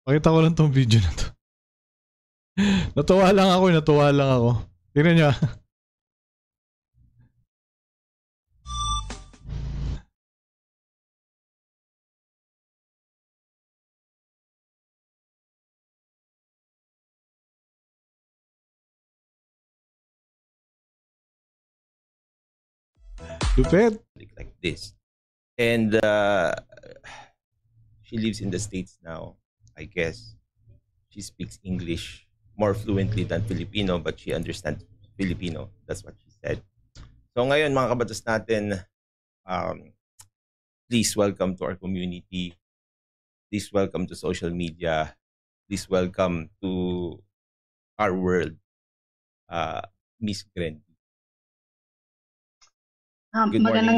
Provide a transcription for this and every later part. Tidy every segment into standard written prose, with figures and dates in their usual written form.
Pakita ko lang tong video na to. Natuwa lang ako. Tingnan niyo. Lupit. Like this. And she lives in the States now. I guess she speaks English more fluently than Filipino, but she understands Filipino. That's what she said. So ngayon mga kabatas natin, please welcome to our community. Please welcome to social media. Please welcome to our world, Miss Grendy. Good morning.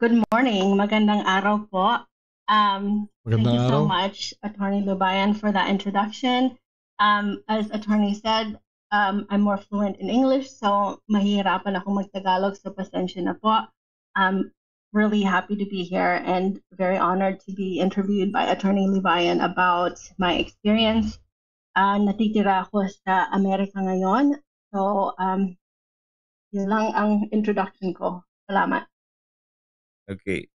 Good morning. Magandang araw po. Thank you so much, Attorney Lubayan, for that introduction. As Attorney said, I'm more fluent in English, so mahihirapan ako mag-Tagalog, so pasensya na po. I'm really happy to be here and very honored to be interviewed by Attorney Lubayan about my experience. Natitira ako sa Amerika ngayon, so yun lang ang introduction ko. Salamat. Okay.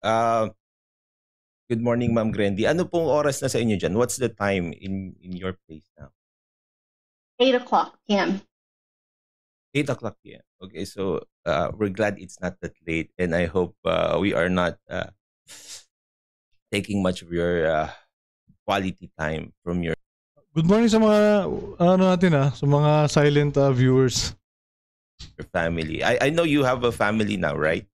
Good morning, Ma'am Grendy. Ano pong oras na sa inyo dyan? What's the time in your place now? 8 o'clock p.m. 8 o'clock p.m. Okay, so we're glad it's not that late, and I hope we are not taking much of your quality time from your... Good morning sa mga sa mga silent viewers. Your family. I know you have a family now, right?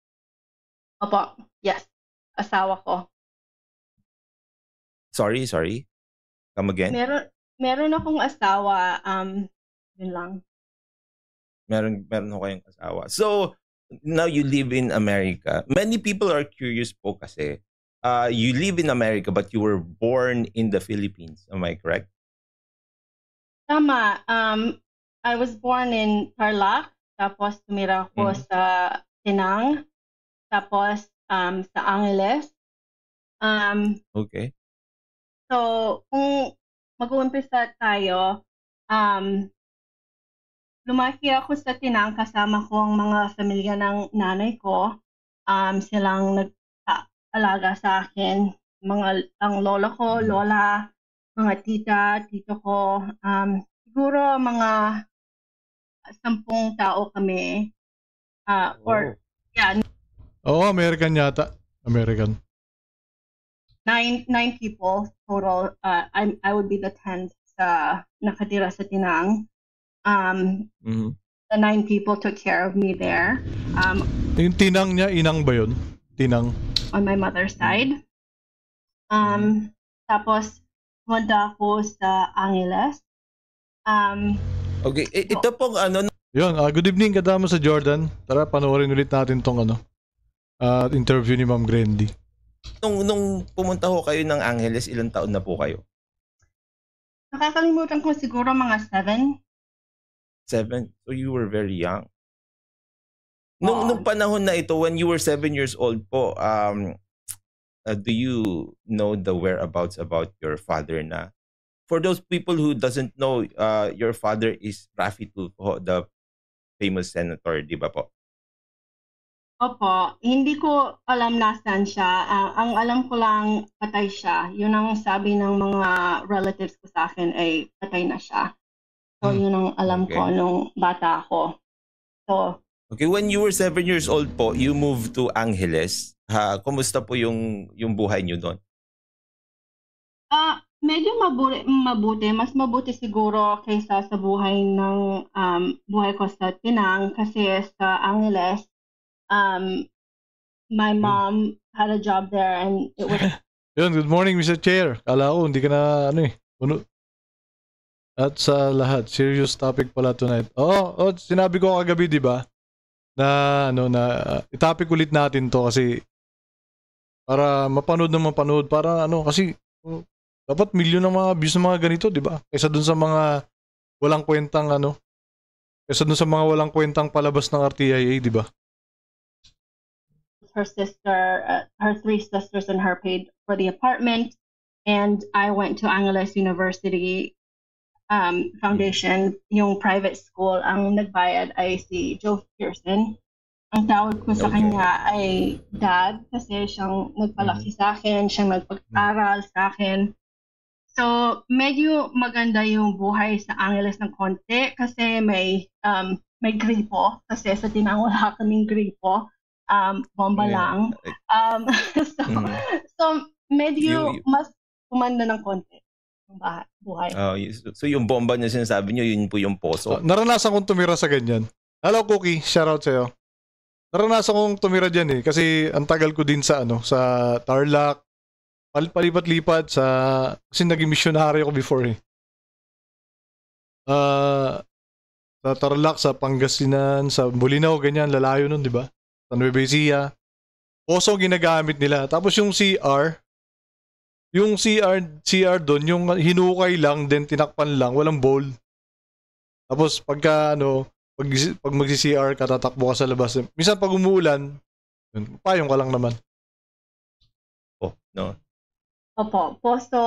Opo, yes. Asawa ko. Sorry. Come again? Meron akong asawa. Yun lang. Meron ako kayong asawa. So, now you live in America. Many people are curious po kasi. You live in America but you were born in the Philippines. Am I correct? Tama. I was born in Tarlac. Tapos tumira ako sa Tinang. Tapos sa Angeles. Okay. So, kung mag-uumpisa tayo, lumaki ako sa Tinang kasama ko ang mga pamilya ng nanay ko. Silang nag-alaga sa akin. Ang lola ko, lola, mga tita, tito ko. Siguro mga 10 tao kami. American yata. American. 9 people total. I would be the 10th sa nakatira sa Tinang. The 9 people took care of me there. Yung Tinang niya, inang ba yun? Tinang? On my mother's side. Tapos, punta ako sa Angeles. Okay, ito pong Yun, good evening kadama sa Jordan. Tara, panoorin ulit natin tong interview ni Ma'am Grendy. Nung pumunta ho kayo ng Angeles, ilang taon na po kayo? Nakakalimutan ko siguro mga 7. 7? So you were very young. Nung panahon na ito, when you were 7 years old po, do you know the whereabouts about your father na? For those people who doesn't know, your father is Raffy Tulfo, the famous senator, di ba po? Opo, hindi ko alam nasaan siya. Ang alam ko lang, patay siya. Yun ang sabi ng mga relatives ko sa akin ay patay na siya. So yun ang alam ko nung bata ako. So, okay, when you were 7 years old po, you moved to Angeles. Kumusta po yung buhay niyo doon? Medyo mabuti. Mas mabuti siguro kaysa sa buhay ko sa Tinang kasi sa Angeles, my mom had a job there and it was... Yun, good morning Mr. Chair. Kala ko hindi ka na puno. At sa lahat, serious topic pala tonight. Sinabi ko kagabi, di ba? Na itopic ulit natin to kasi para mapanood para kasi dapat milyon ng mga views ng mga ganito, di ba? Kaysa dun sa mga walang kwentang palabas ng RTIA, di ba? Her 3 sisters and her paid for the apartment. and I went to Angeles University Foundation, yung private school. Ang nagbayad ay si Joe Pearson. Ang tawag ko sa kanya ay dad kasi siyang nagpalaki sa akin, siyang nagpag-aral sa akin. So, medyo maganda yung buhay sa Angeles ng konti kasi may gripo kasi sa Tinang wala kaming gripo. Bomba lang. So medyo mas kumanda ng konti yung buhay. So yung bomba niya sinasabi niyo, yun po yung poso. Naranasan kong tumira sa ganyan. Hello Cookie, shoutout sa'yo. Naranasan kong tumira dyan kasi ang tagal ko din sa sa Tarlac. Palipat-lipat kasi naging missionary ako before sa Tarlac, sa Pangasinan, sa Bulinaw, ganyan, lalayo nun, di ba? Sa Nueva Ecija. Poso ginagamit nila. Tapos yung CR doon, yung hinukay lang, then tinakpan lang, walang bowl. Tapos pag magsi-CR ka, tatakbo ka sa labas. Minsan pag umuulan, payong ka lang naman. No? Opo. Poso,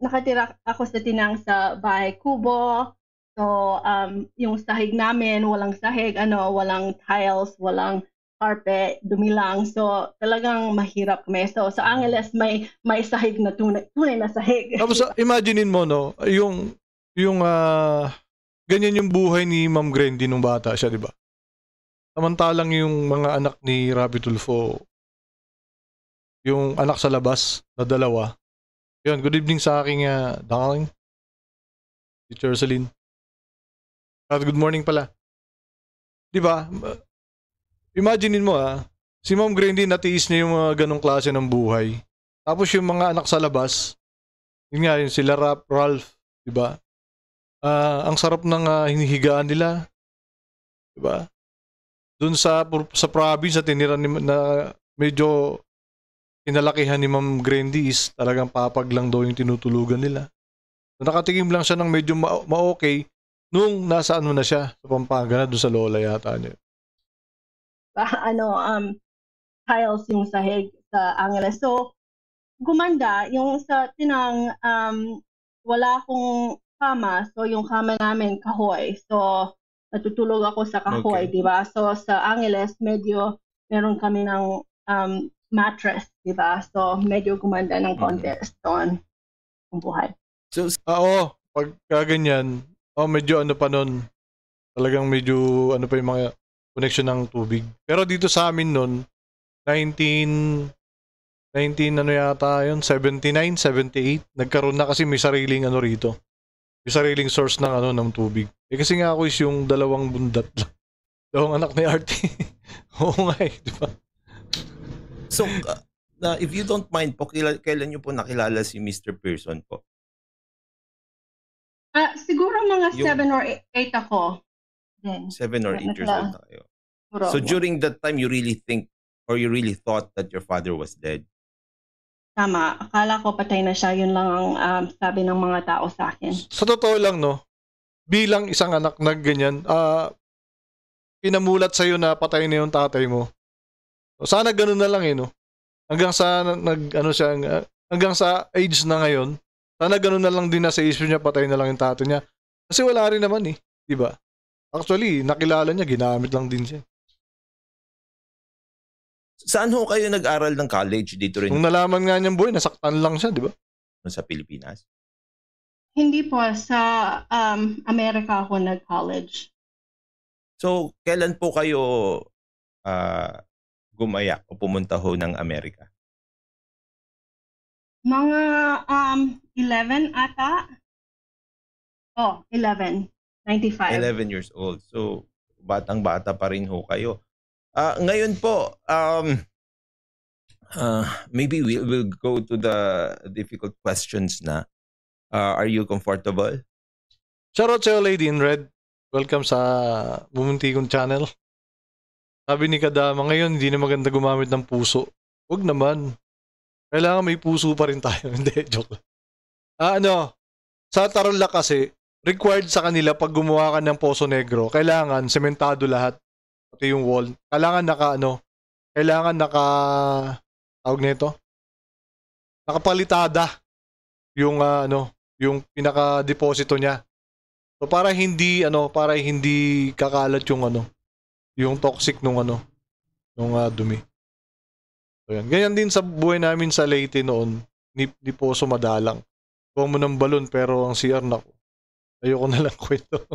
nakatira ako sa Tinang sa bahay kubo. So, yung sahig namin, walang sahig, walang tiles, walang carpet, dumi lang. So, talagang mahirap kami. So, sa Angeles, may sahig na tunay na sahig. Tapos, imaginein mo, yung ganyan yung buhay ni Ma'am Grandy nung bata siya, di ba? Samantalang yung mga anak ni Rapi Tulfo, yung anak sa labas na dalawa. Yun, good evening sa aking darling, Teacher Celine. Good morning pala. Di ba? Imaginein mo si Ma'am Grandy natiis niya yung mga ganong klase ng buhay. Tapos yung mga anak sa labas, yun nga, yung sila Ralph, di ba? Ang sarap ng hinihigaan nila. Di ba? Doon sa province na tinira na medyo kinalakihan ni Ma'am Grandy is talagang papag lang daw yung tinutulugan nila. So, nakatikim lang siya ng medyo ma-okay nung nasa na siya sa Pampanga na doon sa lola yata niya. Tiles yung sahig sa Angeles. So, gumanda. Yung sa Tinang, wala akong kama. So, yung kama namin, kahoy. So, natutulog ako sa kahoy, di ba? So, sa Angeles, medyo meron kami ng mattress, di ba? So, medyo gumanda ng konti doon ang buhay. So, pag kaganyan, medyo pa nun, talagang medyo pa yung mga connection ng tubig. Pero dito sa amin nun, 19 yata yun, 79, 78, nagkaroon na kasi may sariling rito. May sariling source ng ng tubig. Kasi nga ako is yung dalawang bundat lang. Dalawang anak ni Artie. Oo nga di ba? So, if you don't mind po, kailan nyo po nakilala si Mr. Pearson po? Siguro mga 7 or 8 ako. 7 or 8 years old na kayo. So during that time, you really think or you really thought that your father was dead? Tama. Akala ko patay na siya. Yun lang ang sabi ng mga tao sa akin. Sa totoo lang, bilang isang anak na ganyan, pinamulat sa'yo na patay na yung tatay mo. Sana ganun na lang Hanggang sa hanggang sa age na ngayon, sana ganun na lang din na sa issue niya, patay na lang yung tatay niya. Kasi wala rin naman di ba? Actually, nakilala niya, ginamit lang din siya. Saan ho kayo nag-aral ng college dito rin? Nung nalaman nga niyang buhay, nasaktan lang siya, di ba? Sa Pilipinas? Hindi po. Sa Amerika ako nag-college. So, kailan po kayo gumayak o pumunta ho ng Amerika? Mga 11 ata. 11. 95. 11 years old. So, batang-bata pa rin ho kayo. Ngayon po, maybe we'll go to the difficult questions na. Are you comfortable? Shoutout sa'yo, Lady in Red. Welcome sa Bumunti kong channel. Sabi ni Kadama, ngayon hindi na maganda gumamit ng puso. Huwag naman. Kailangan may puso pa rin tayo. Hindi, joke lang. Sa Tarlac kasi, required sa kanila pag gumawa ka ng Poso Negro, kailangan sementado lahat. Pati yung wall. Kailangan tawag nito? Nakapalitada. yung yung pinaka-deposito niya. So para hindi kakalat yung toxic nung dumi. So yan. Ganyan din sa buhay namin sa Leyte noon, ni Poso madalang. Kuha mo ng balon pero ang CR na ayoko na lang kwento.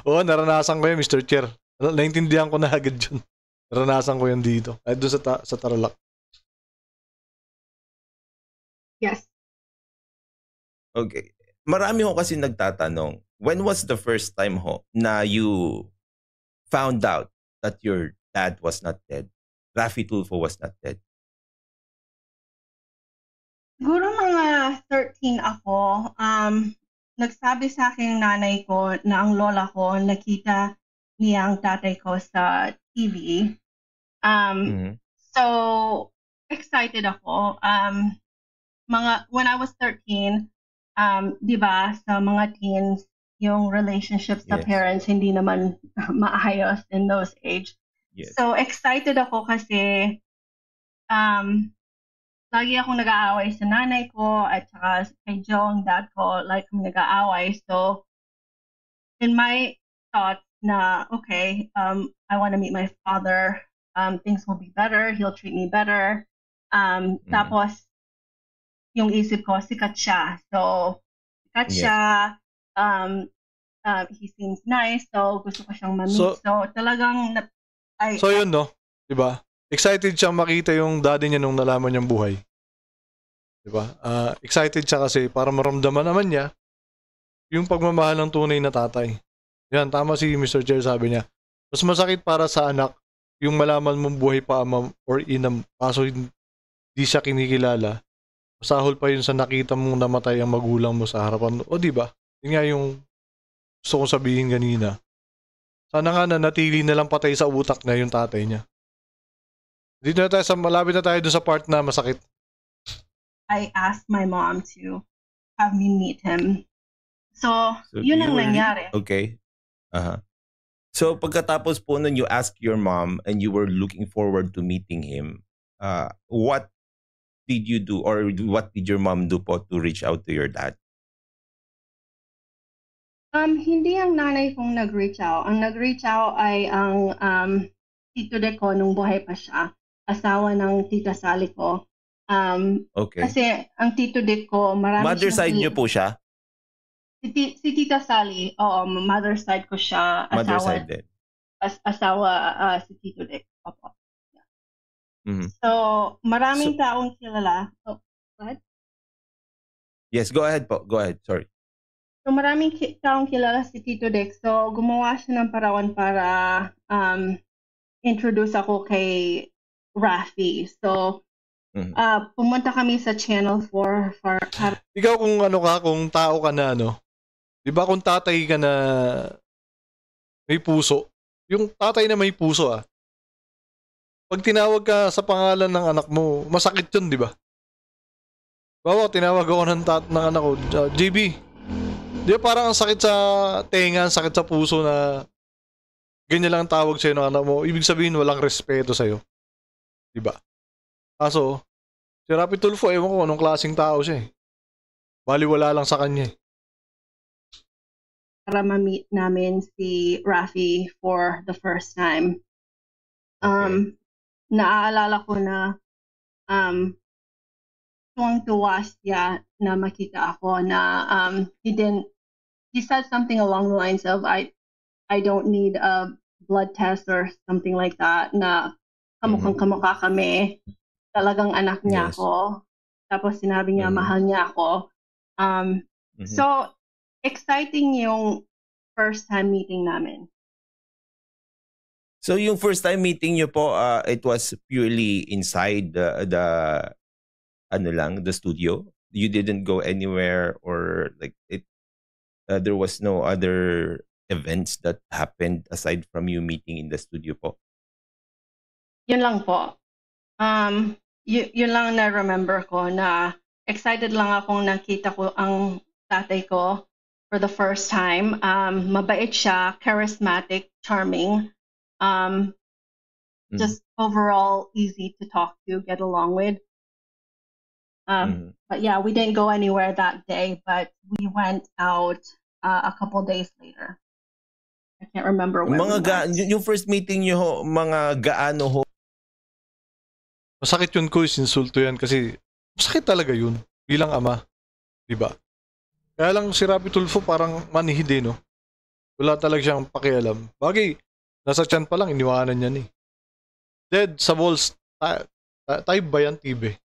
Oo, naranasan ko yan, Mr. Chair. Naintindihan ko na agad yun. Naranasan ko yan dito. Ay, doon sa Tarlac. Yes. Okay. Marami ho kasi nagtatanong, when was the first time ho na you found out that your dad was not dead? Raffy Tulfo was not dead? Siguro mga 13 ako. Nagsabi sa akin nanay ko na ang lola ko nakita niya ang tatay ko sa TV. So excited ako. When I was 13, di ba, sa mga teens, yung relationships sa parents hindi naman maayos in those age. Yes. So excited ako kasi lagi akong nag-aaway sa nanay ko at saka kay Joe, ang dad ko, like kami nag-aaway. So in my thoughts na, okay, I want to meet my father. Things will be better. He'll treat me better. Tapos, yung isip ko, sikat siya. So, sikat siya. He seems nice. So, gusto ko siyang ma-meet. So talagang... So, yun, no? Diba? Excited siyang makita yung daddy niya nung nalaman niyang buhay. Diba? Excited siya kasi para maramdaman naman niya yung pagmamahal ng tunay na tatay. Yan, tama si Mr. Chair, sabi niya. Mas masakit para sa anak yung malaman mong buhay pa ama or inam, kaso hindi siya kinikilala. Masahol pa yun sa nakita mong namatay ang magulang mo sa harapan. O diba? Yun nga yung gusto kong sabihin kanina. Sana nga na natili na lang patay sa utak na yung tatay niya. Dito na tayo malapit na tayo dun sa part na masakit. I asked my mom to have me meet him. So yun ang nangyari. Okay. So pagkatapos po nun, you asked your mom and you were looking forward to meeting him. What did you do or what did your mom do po to reach out to your dad? Hindi ang nanay kong nag-reach out. Ang nag-reach out ay ang tito de ko nung buhay pa siya. Asawa ng tita Sally ko. Okay. Kasi ang tito de ko, marami mother side niyo po siya? Si Tita Sally, oo, mother side ko siya. Mother side din. Asawa si Tito Dick. Opo. Mm-hmm. So, maraming taong kilala. Oh, what? Yes, go ahead po. Go ahead. Sorry. So, maraming taong kilala si Tito Dick. So, gumawa siya ng parawan para introduce ako kay Raffy. So, pumunta kami sa Channel 4 for... Ikaw kung tao ka na di ba kung tatay ka na may puso, yung tatay na may puso pag tinawag ka sa pangalan ng anak mo, masakit yun, di ba? Bawa, tinawag ako ng anak ko, JB, di ba parang ang sakit sa tenga, ang sakit sa puso na ganyan lang tawag sa'yo ng anak mo, ibig sabihin walang respeto sa'yo, di ba? Kaso, si Raffy Tulfo, ewan ko anong klaseng tao siya baliwala lang sa kanya Para ma-meet namin si Raffy for the first time. Okay. Naaalala ko na tuwang-tuwa siya na makita ako na he said something along the lines of I don't need a blood test or something like that, na kamukhang-kamukha kami, talagang anak niya ako. Tapos sinabi niya mahal niya ako. So exciting yung first time meeting namin. So yung first time meeting niyo po, it was purely inside the studio? You didn't go anywhere or like it? There was no other events that happened aside from you meeting in the studio po? Yun lang po. Yun lang na remember ko, na excited lang akong nakita ko ang tatay ko for the first time. Mabait siya, charismatic, charming. Just overall easy to talk to, get along with. But yeah, we didn't go anywhere that day, but we went out a couple days later. I can't remember where we went. Yung first meeting nyo ho, mga gaano ho? Masakit yun, Kuis. Insulto yan kasi masakit talaga yun bilang ama. Diba? Kaya lang si Rapi Tulfo parang manihid no? Wala talaga siyang pakialam. Bagay, nasa tiyan pa lang, iniwanan niya ni. Dead sa walls, type ba yan, Tibe?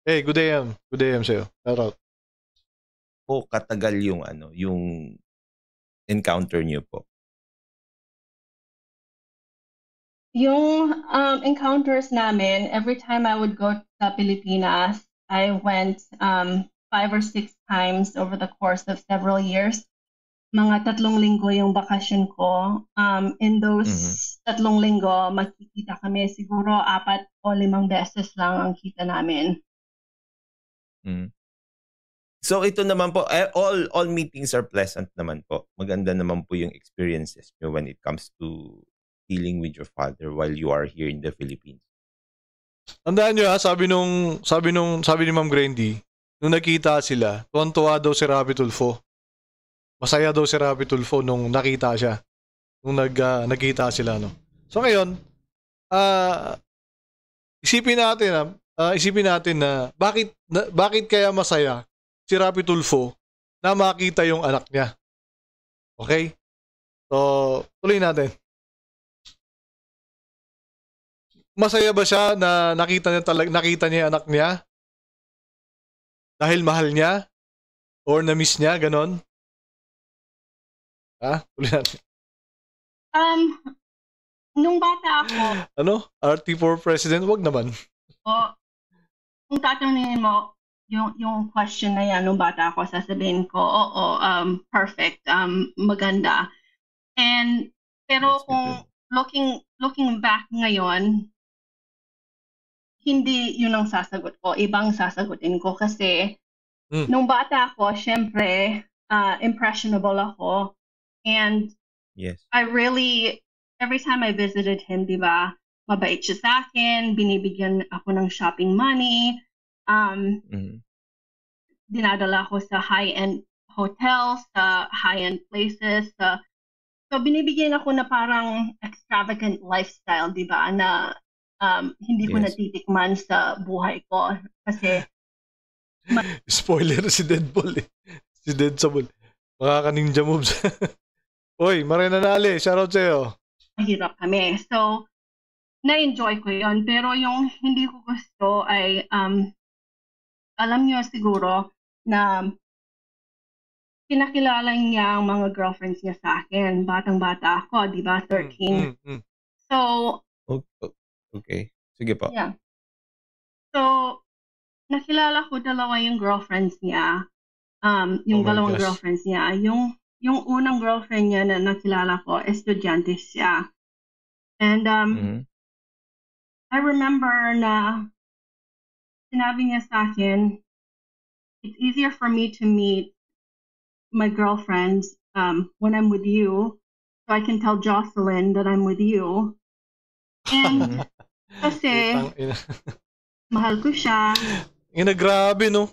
Hey, good AM. Good AM sa'yo. Shout out. O katagal yung yung encounter niyo po? Yung encounters namin, every time I would go to Pilipinas, I went 5 or 6 times over the course of several years. Mga 3 linggo yung bakasyon ko. In those 3 linggo, makikita kami siguro 4 o 5 beses lang ang kita namin. So ito naman po, all meetings are pleasant naman po. Maganda naman po yung experiences nyo when it comes to dealing with your father while you are here in the Philippines. Tandaan nyo sabi ni Ma'am Grandy, nung nakita sila, tuwan-tuwa daw si Rapi Tulfo. Masaya daw si Rapi Tulfo nung nakita siya. Nung nagkita sila, no. So ngayon, isipin natin na bakit kaya masaya si Rapi Tulfo na makita yung anak niya. Okay? So, tuloy natin. Masaya ba siya na nakita niya yung anak niya? Dahil mahal niya? Or na-miss niya? Ganon? Tuloy natin. Nung bata ako... RT4 President? Wag naman. Kung tatanungin mo, yung question na yan, nung bata ako, sasabihin ko, perfect, maganda. Pero kung looking back ngayon, hindi yun ang sasagot ko. Ibang sasagutin ko kasi nung bata ako, syempre, impressionable ako. And yes, I really, every time I visited him, di ba, mabait siya sa akin, binibigyan ako ng shopping money, dinadala ako sa high-end hotels, sa high-end places, so binibigyan ako na parang extravagant lifestyle, di ba, na hindi ko natitikman sa buhay ko kasi spoiler si Deadpool si Deadpool makaka-ninja moves. Oy, Marina Nale, shoutout sa'yo. Mahirap kami, so na-enjoy ko yon, pero yung hindi ko gusto ay alam niyo siguro na pinakilala niya ang mga girlfriends niya sa akin. Batang-bata ako, di ba? 13. So, okay. Sige po. Yeah. So, nakilala ko dalawa yung girlfriends niya. Yung dalawang girlfriends niya. Yung unang girlfriend niya na nakilala ko, estudyante siya. And I remember na sinabi niya sa akin, it's easier for me to meet my girlfriends when I'm with you, so I can tell Jocelyn that I'm with you. And kasi mahal ko siya. Grabe, no?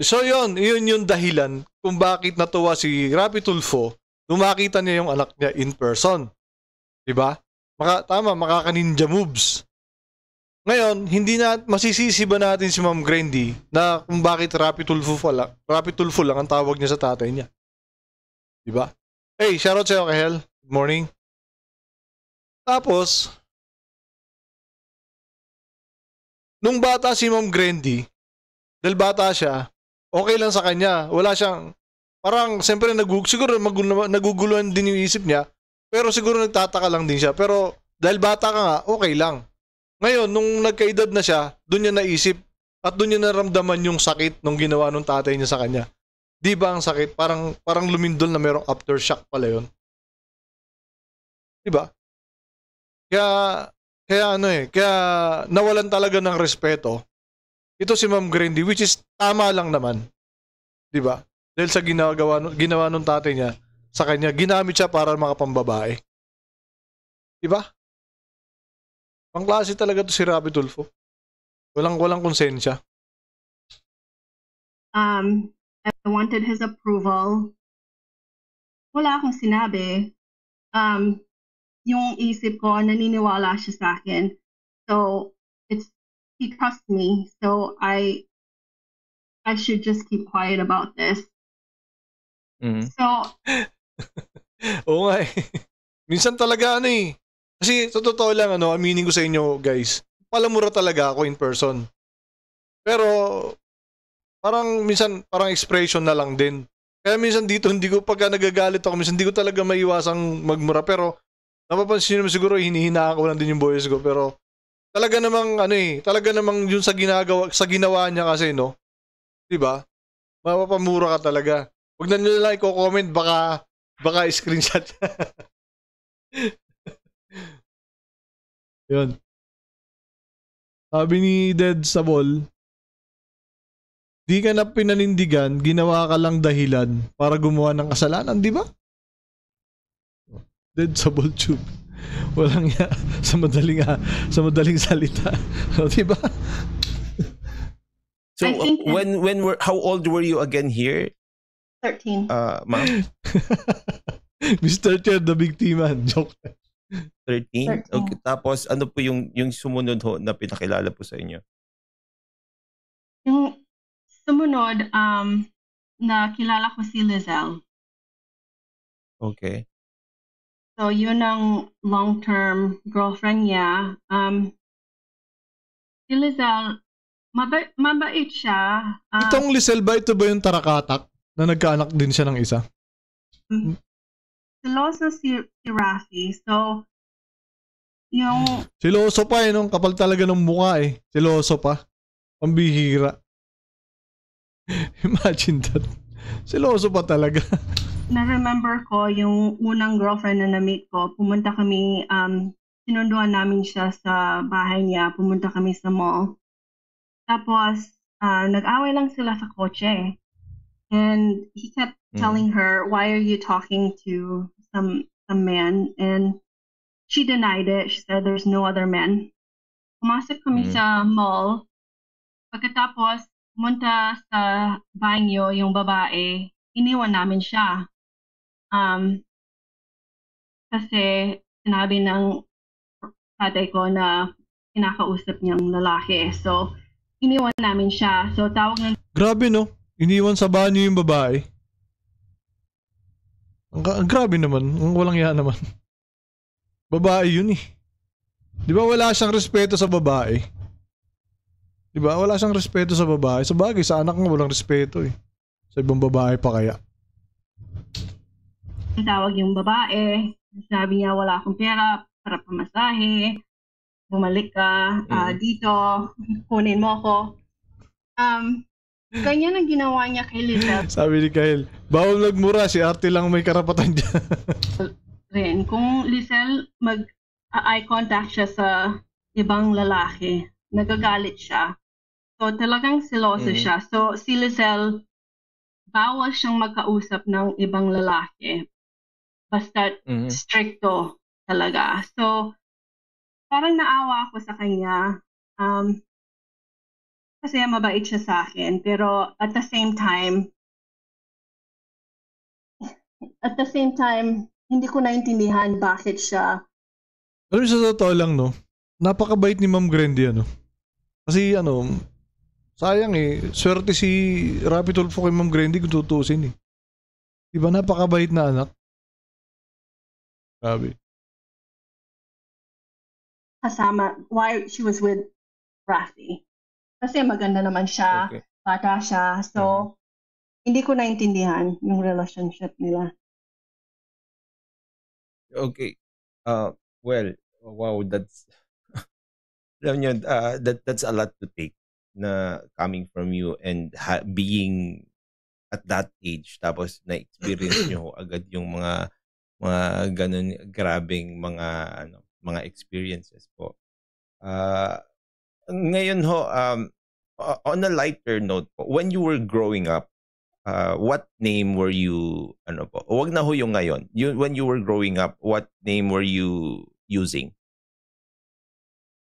So yun yung dahilan kung bakit natuwa si Rapi Tulfo nung makita niya yung anak niya in person. Diba? Makaka-ninja moves. Ngayon, hindi na masisisi ba natin si Ma'am Grandy na kung bakit Rapi Tulfo lang ang tawag niya sa tatay niya. Diba? Hey, shoutout sa'yo, Kahel. Good morning. Tapos, nung bata si Ma'am Grandy, dahil bata siya, okay lang sa kanya. Wala siyang, parang, siyempre, siguro naguguluhan din yung isip niya, pero siguro nagtataka lang din siya. Pero, dahil bata ka nga, okay lang. Ngayon, nung nagkaedad na siya, doon niya naisip, at doon niya naramdaman yung sakit nung ginawa nung tatay niya sa kanya. Di ba ang sakit? Parang lumindol na merong aftershock pala yun. Di ba? Kaya nawalan talaga ng respeto ito si Ma'am Grandy, which is tama lang naman. 'Di ba? Dahil sa ginawa nung tatay niya sa kanya, ginamit siya para makapambabae. 'Di ba? Pangklase talaga to si Rapi Tulfo. Walang konsensya. I wanted his approval. Wala akong sinabi. Yung isip ko, naniniwala siya sa akin. So, he trusts me. So, I should just keep quiet about this. So, oo nga eh. Minsan talaga kasi sa totoo lang aminin ko sa inyo guys, palamura talaga ako in person. Pero minsan parang expression na lang din. Kaya minsan dito hindi ko pagka nagagalit ako, minsan hindi ko talaga maiwasang magmura, pero napapansin mo siguro hinihinaan ko lang din yung boses ko, pero talaga namang talaga namang yun sa ginawa niya kasi 'di ba? Mapapamura ka talaga. Huwag na nyo lang i-comment, baka screenshot. Yun. Sabi ni Dead Sabol, di ka na pinanindigan, ginawa ka lang dahilan para gumawa ng kasalanan, di ba? Dead Sabol Tube. Walang ya sa madaling salita. Di ba? So how old were you again here? 13. Ma'am? Mr. Chair, the big team man. Joke. 13? Okay. Tapos, ano po yung sumunod ho na pinakilala po sa inyo? Yung sumunod, nakilala ko si Lizelle. Okay. So, yun ang long-term girlfriend niya. Si Lizelle, mabait siya. Itong Lizelle ba, ito ba yung tarakatak na nagkaanak din siya ng isa? Siloso si Rafi. So, yung... Siloso pa kapal talaga ng mukha Siloso pa. Pambihira. Imagine that. Siloso pa talaga. Na-remember ko yung unang girlfriend na na-meet ko. Pumunta kami, sinunduan namin siya sa bahay niya. Pumunta kami sa mall. Tapos, nag-away lang sila sa kotse. And he kept telling her, why are you talking to some man? And she denied it. She said there's no other men. Pumasok kami sa mall. Pagkatapos, pumunta sa banyo yung babae. Iniwan namin siya. Kasi sinabi ng tatay ko na kinakausap niyang lalaki. So, iniwan namin siya. So, tawag na... Grabe iniwan sa banyo yung babae. Ang grabe naman. Ang walang yan naman. Babae yun Di ba wala siyang respeto sa babae? Di ba? Wala siyang respeto sa babae. Sa bagay, sa anak mo walang respeto Sa ibang babae pa kaya. Tawag yung babae. Sabi niya wala akong pera para pamasahe. Bumalik ka dito. Kunin mo ko. Ganyan ang ginawa niya kay Lizelle. Sabi ni Kyle, bawal nagmura, si Arte lang may karapatan dyan. Rin, kung Lizelle mag-eye contact siya sa ibang lalaki, nagagalit siya. So talagang siloso siya. So si Lizelle, bawal siyang magkausap ng ibang lalaki. Basta stricto talaga. So parang naawa ako sa kanya. Kasi mabait siya sa akin, pero at the same time, hindi ko naintindihan bakit siya. Alam sa totoo lang napakabait ni Ma'am Grandy Kasi sayang swerte si Rapi Tulfo kay Ma'am Grandy kung tutusin Diba napakabait na anak? Grabe. Kasama, why she was with Rafi. Kasi maganda naman siya, bata siya. So, hindi ko naintindihan yung relationship nila. Okay. Well, wow, that's alam niyo, that's a lot to take na coming from you and being at that age tapos na-experience niyo agad yung mga ganun grabing mga experiences po. Ngayon on a lighter note po, when you were growing up, what name were you, wag na yung ngayon. When you were growing up, what name were you using?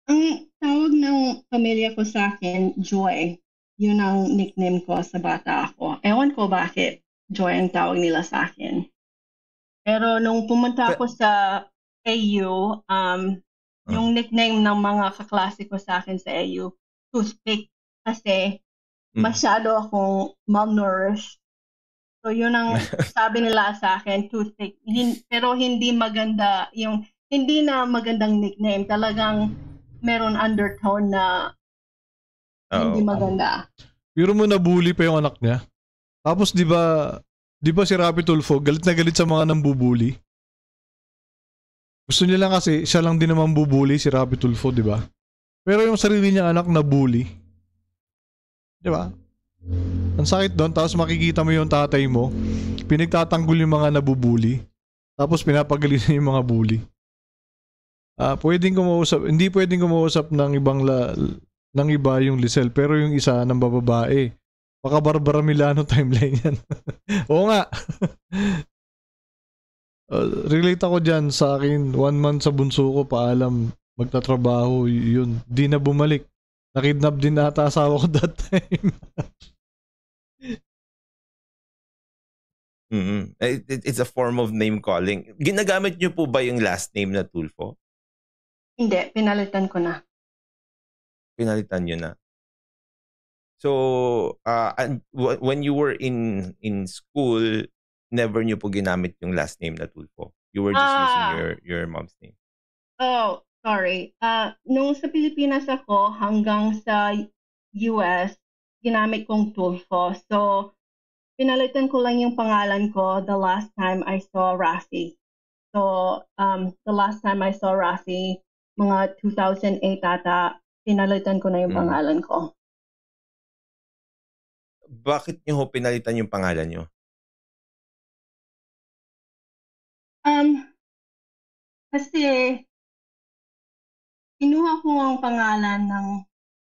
Ang tawag ng pamilya ko sa akin, Joy. Yun ang nickname ko sa bata ako. Ewan ko bakit Joy ang tawag nila sa akin. Pero nung pumunta ako sa AU, yung nickname ng mga kaklase ko sa akin sa AU, Toothpick. Kasi masyado akong malnourished. So yun ang sabi nila sa akin, Toothpick. Pero hindi maganda, hindi na magandang nickname. Talagang meron undertone na hindi maganda. Pero mo nabully pa yung anak niya. Tapos di ba si Rapi Tulfo galit na galit sa mga nambubuli? Gusto niya lang kasi siya lang din naman bubuli si Rapi Tulfo, di ba? Pero yung sarili niya anak na bully. Di ba? Ang sakit doon, tapos makikita mo yung tatay mo, pinagtatanggol yung mga nabubuli, tapos pinapagaling yung mga bully. Hindi pwedeng kumausap ng ng iba yung Lisel, pero yung isa ng bababae. Baka Barbara Milano timeline yan. Oo nga. Relate ako dyan sa akin, 1 month sa bunso ko, paalam, magtatrabaho, yun. Di na bumalik. Nakidnap din ata asawa ko that time. It's a form of name calling. Ginagamit niyo po ba yung last name na Tulfo? Hindi, pinalitan ko na. Pinalitan niyo na. So, when you were in school, never niyo po ginamit yung last name na Tulfo? You were just using your mom's name? Oh, sorry. Nung sa Pilipinas ako, hanggang sa US, ginamit kong Tulfo. So, pinalitan ko lang yung pangalan ko the last time I saw Rafi. So, the last time I saw Rafi, mga 2008 ata, pinalitan ko na yung pangalan ko. Bakit niyo ho pinalitan yung pangalan niyo? Kasi kinuha ko ang pangalan ng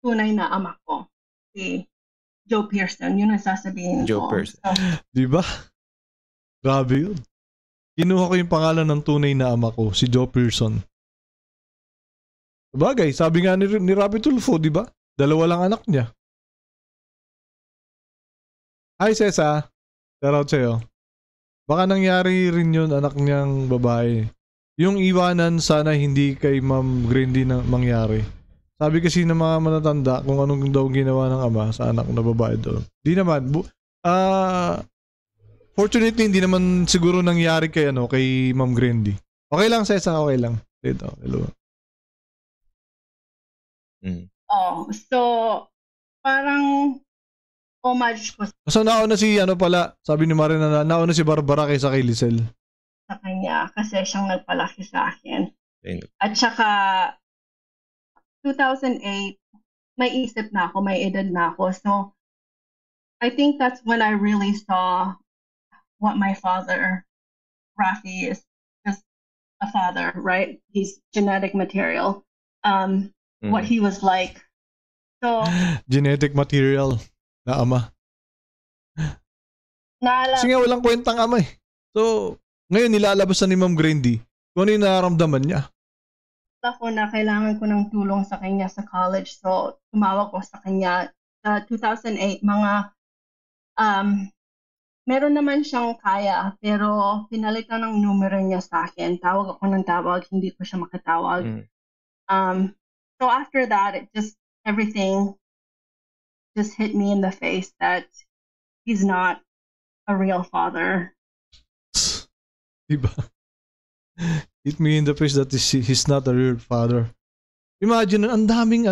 tunay na ama ko, si Joe Pearson. Yun ang sasabihin Joe ko. Pearson. So, diba? Grabe yun. Kinuha ko yung pangalan ng tunay na ama ko, si Joe Pearson. Sabagay, sabi nga ni Rapi Tulfo, diba? 2 lang anak niya. Hi, Cesa. Shout out sa'yo. Baka nangyari rin yun, anak niyang babae. Yung iwanan, sana hindi kay Ma'am Grindy na mangyari. Sabi kasi ng mga matatanda kung anong daw ginawa ng ama sa anak na babae doon. Di naman. Fortunately, hindi naman siguro nangyari kay Ma'am Grindy. Okay lang, Cesa. Okay lang. Dito. Hello. so, parang homage ko So nauna si sabi ni Marina, nauna si Barbara kaysa kay Lisel. sa kanya kasi siyang nagpalaki sa akin. Ayun. At saka 2008, may isip na ako, may edad na ako. So, I think that's when I really saw what my father, Rafi, is just a father, right? He's genetic material. What he was like. So, genetic material na ama. Kasi nga walang kwentang ama eh. So, ngayon nilalabas na ni Ma'am Grindy kung ano yung nararamdaman niya. Ako na kailangan ko ng tulong sa kanya sa college. So, tumawag ko sa kanya. 2008, meron naman siyang kaya, pero pinalitan ng numero niya sa akin. Tawag ako ng tawag, hindi ko siya makatawag. So after that, everything just hit me in the face that he's not a real father. Diba? Hit me in the face that he's not a real father. Imagine, ang daming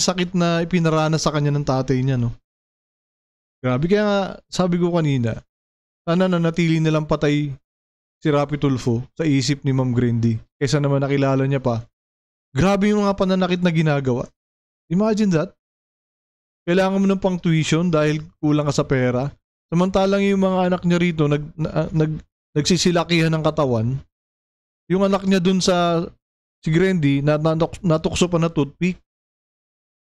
sakit na ipinarana sa kanya ng tatay niya, no? Grabe, kaya nga, sabi ko kanina, sana nanatili nilang patay si Rapi Tulfo sa isip ni Ma'am Grindy kaysa naman nakilala niya pa. Grabe yung mga pananakit na ginagawa. Imagine that. Kailangan mo ng pang tuition dahil kulang ka sa pera. Samantalang yung mga anak niya rito nagsisilakihan ng katawan. Yung anak niya dun sa si Grindy natukso pa na toothpick.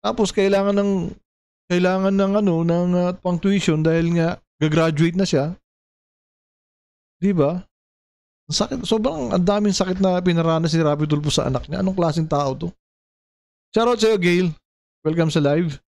Tapos kailangan ng pang tuition dahil nga gagraduate na siya. 'Di ba? Sakit, sobrang ang daming sakit na pinarana si Rapi Tulfo sa anak niya. Anong klaseng tao to? Shoutout sa'yo, Gail. Welcome sa live.